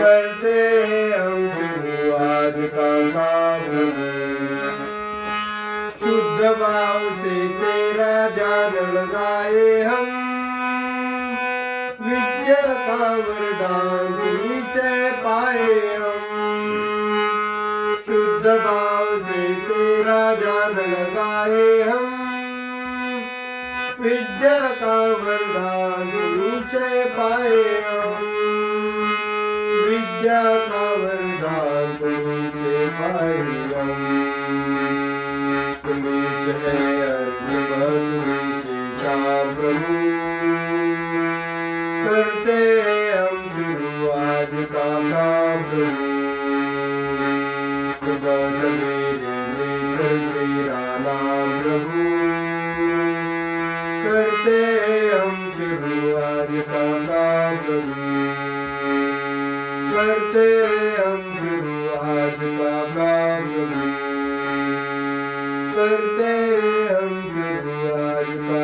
करते हैं हम शुरू आज का काम शुद्ध भाव से तेरा ध्यान लगाए हम विद्या का वरदान तुझी से पाए हम शुद्ध भाव से तेरा ध्यान लगाए हम विद्या का वरदान तुझी से पाए हम विद्या का वरदान तुझी से पाए हम तुझी से तुझी से शाम प्रभु करते हम शुरू आज का काम सुबह सवेरे लेकर तेरा नाम प्रभु करते हम शुरू आज का काम करते हम शुरू आज का काम करते हम शुरू आज का